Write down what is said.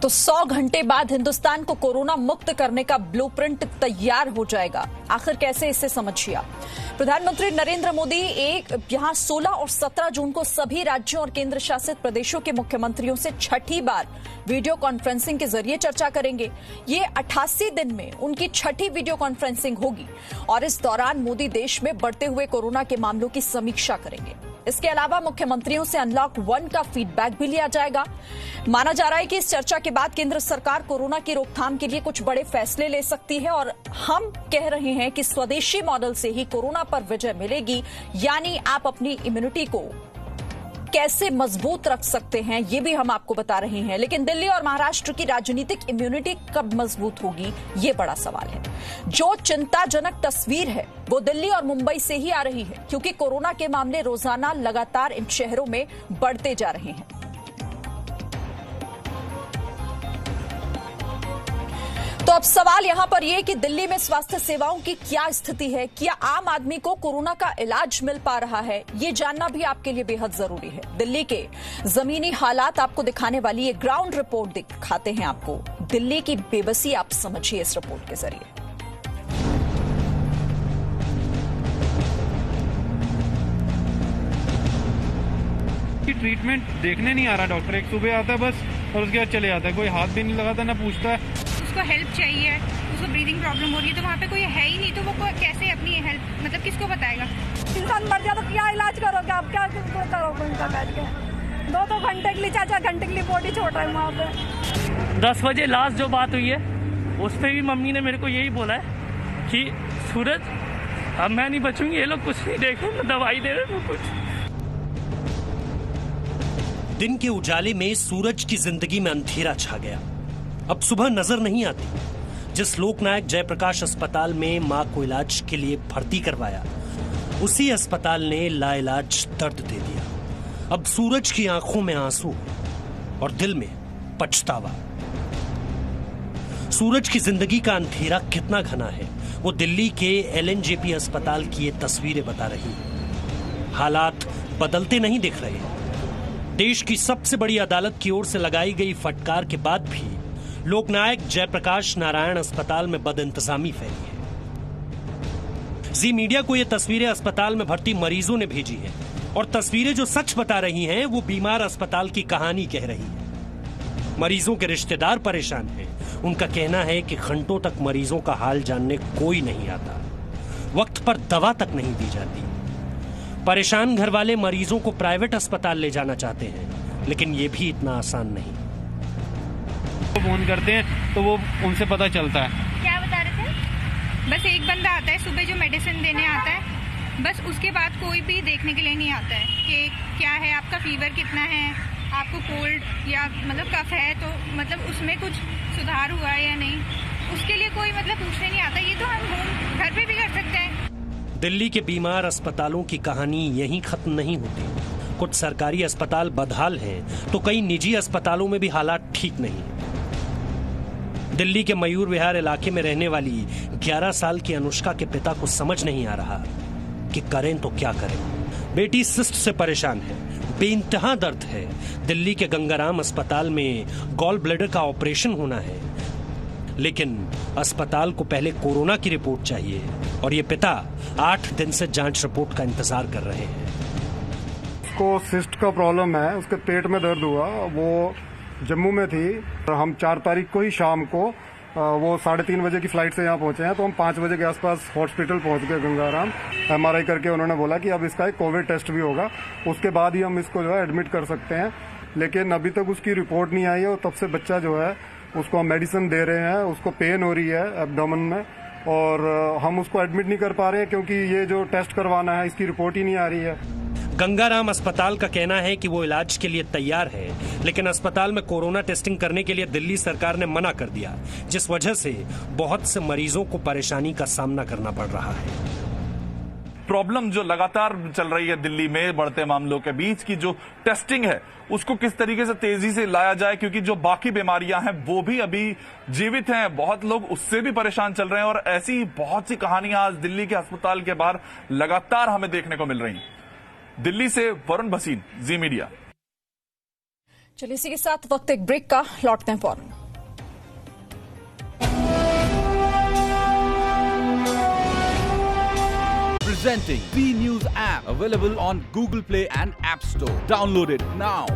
तो 100 घंटे बाद हिंदुस्तान को कोरोना मुक्त करने का ब्लूप्रिंट तैयार हो जाएगा। आखिर कैसे, इसे समझिए। प्रधानमंत्री नरेंद्र मोदी यहां 16 और 17 जून को सभी राज्यों और केंद्र शासित प्रदेशों के मुख्यमंत्रियों से छठी बार वीडियो कॉन्फ्रेंसिंग के जरिए चर्चा करेंगे। ये 88 दिन में उनकी छठी वीडियो कॉन्फ्रेंसिंग होगी और इस दौरान मोदी देश में बढ़ते हुए कोरोना के मामलों की समीक्षा करेंगे। इसके अलावा मुख्यमंत्रियों से अनलॉक 1 का फीडबैक भी लिया जाएगा। माना जा रहा है कि इस चर्चा के बाद केंद्र सरकार कोरोना की रोकथाम के लिए कुछ बड़े फैसले ले सकती है और हम कह रहे हैं कि स्वदेशी मॉडल से ही कोरोना पर विजय मिलेगी। यानी आप अपनी इम्यूनिटी को कैसे मजबूत रख सकते हैं, ये भी हम आपको बता रहे हैं। लेकिन दिल्ली और महाराष्ट्र की राजनीतिक इम्यूनिटी कब मजबूत होगी, ये बड़ा सवाल है। जो चिंताजनक तस्वीर है वो दिल्ली और मुंबई से ही आ रही है, क्योंकि कोरोना के मामले रोजाना लगातार इन शहरों में बढ़ते जा रहे हैं। तो अब सवाल यहां पर यह कि दिल्ली में स्वास्थ्य सेवाओं की क्या स्थिति है, क्या आम आदमी को कोरोना का इलाज मिल पा रहा है, ये जानना भी आपके लिए बेहद जरूरी है। दिल्ली के जमीनी हालात आपको दिखाने वाली ये ग्राउंड रिपोर्ट दिखाते हैं आपको। दिल्ली की बेबसी आप समझिए इस रिपोर्ट के जरिए। ट्रीटमेंट देखने नहीं आ रहा डॉक्टर, एक सुबह आता है बस और उसके बाद चले जाता है, कोई हाथ भी नहीं लगाता, ना पूछता है। उसको हेल्प चाहिए, उसको ब्रीदिंग प्रॉब्लम हो रही है, तो वहाँ पे कोई है ही नहीं, तो वो कैसे अपनी हेल्प मतलब किसको बताएगा। इंसान मर जाए तो क्या इलाज करोगे आप, क्या करोगे उनका बैठ के। 2-2 घंटे के लिए, 4-4 घंटे के लिए बॉडी छोड़ रहे हैं वहाँ पे। 10 बजे लास्ट जो बात हुई है उस पर भी मम्मी ने मेरे को यही बोला है कि सूरज अब मैं नहीं बचूंगी, ये लोग कुछ नहीं देखे, मैं दवाई दे रहे हैं कुछ। दिन के उजाले में सूरज की जिंदगी में अंधेरा छा गया। अब सुबह नजर नहीं आती। जिस लोकनायक जयप्रकाश अस्पताल में मां को इलाज के लिए भर्ती करवाया, उसी अस्पताल ने लाइलाज दर्द दे दिया। अब सूरज की आंखों में आंसू और दिल में पछतावा। सूरज की जिंदगी का अंधेरा कितना घना है, वो दिल्ली के LNJP अस्पताल की ये तस्वीरें बता रही हैं। हालात बदलते नहीं दिख रहे। देश की सबसे बड़ी अदालत की ओर से लगाई गई फटकार के बाद भी लोकनायक जयप्रकाश नारायण अस्पताल में बदइंतजामी फैली है। जी मीडिया को ये तस्वीरें अस्पताल में भर्ती मरीजों ने भेजी हैं और तस्वीरें जो सच बता रही हैं वो बीमार अस्पताल की कहानी कह रही है। मरीजों के रिश्तेदार परेशान हैं। उनका कहना है कि घंटों तक मरीजों का हाल जानने कोई नहीं आता, वक्त पर दवा तक नहीं दी जाती। परेशान घर वाले मरीजों को प्राइवेट अस्पताल ले जाना चाहते हैं, लेकिन ये भी इतना आसान नहीं। फोन करते हैं तो वो उनसे पता चलता है। क्या बता रहे थे? बस एक बंदा आता है सुबह जो मेडिसिन देने आता है, बस उसके बाद कोई भी देखने के लिए नहीं आता है कि क्या है, आपका फीवर कितना है, आपको कोल्ड या मतलब कफ है तो मतलब उसमें कुछ सुधार हुआ है या नहीं, उसके लिए कोई मतलब पूछने नहीं आता। ये तो हम घर पे भी कर सकते हैं। दिल्ली के बीमार अस्पतालों की कहानी यहीं खत्म नहीं होती। कुछ सरकारी अस्पताल बदहाल हैं, तो कई निजी अस्पतालों में भी हालात ठीक नहीं। दिल्ली के मयूर विहार इलाके में रहने वाली 11 साल की अनुष्का के पिता को समझ नहीं आ रहा कि करें तो क्या करें। बेटी सिस्ट से परेशान है, बेइंतहा दर्द है। दिल्ली के गंगाराम अस्पताल में गॉल ब्लैडर का ऑपरेशन होना है, लेकिन अस्पताल को पहले कोरोना की रिपोर्ट चाहिए और ये पिता 8 दिन से जांच रिपोर्ट का इंतजार कर रहे हैं। उसको सिस्ट का प्रॉब्लम है, उसके पेट में दर्द हुआ। वो जम्मू में थी, हम 4 तारीख को ही शाम को वो 3:30 बजे की फ्लाइट से यहाँ पहुंचे हैं, तो हम 5 बजे के आसपास हॉस्पिटल पहुंच गए गंगाराम। MRI करके उन्होंने बोला कि अब इसका एक कोविड टेस्ट भी होगा, उसके बाद ही हम इसको जो है एडमिट कर सकते हैं। लेकिन अभी तक उसकी रिपोर्ट नहीं आई है और तब से बच्चा जो है उसको हम मेडिसिन दे रहे हैं, उसको पेन हो रही है एब्डोमेन में और हम उसको एडमिट नहीं कर पा रहे हैं क्योंकि ये जो टेस्ट करवाना है इसकी रिपोर्ट ही नहीं आ रही है। गंगाराम अस्पताल का कहना है कि वो इलाज के लिए तैयार है, लेकिन अस्पताल में कोरोना टेस्टिंग करने के लिए दिल्ली सरकार ने मना कर दिया, जिस वजह से बहुत से मरीजों को परेशानी का सामना करना पड़ रहा है। प्रॉब्लम जो लगातार चल रही है दिल्ली में बढ़ते मामलों के बीच की जो टेस्टिंग है उसको किस तरीके से तेजी से लाया जाए, क्योंकि जो बाकी बीमारियां हैं वो भी अभी जीवित हैं, बहुत लोग उससे भी परेशान चल रहे हैं और ऐसी बहुत सी कहानियां आज दिल्ली के अस्पताल के बाहर लगातार हमें देखने को मिल रही हैं। दिल्ली से वरुण भसीन, जी मीडिया। चलिए इसी के साथ वक्त एक ब्रेक का, लौटते हैं फौरन। Presenting B News app, available on Google Play and App Store. Download it now.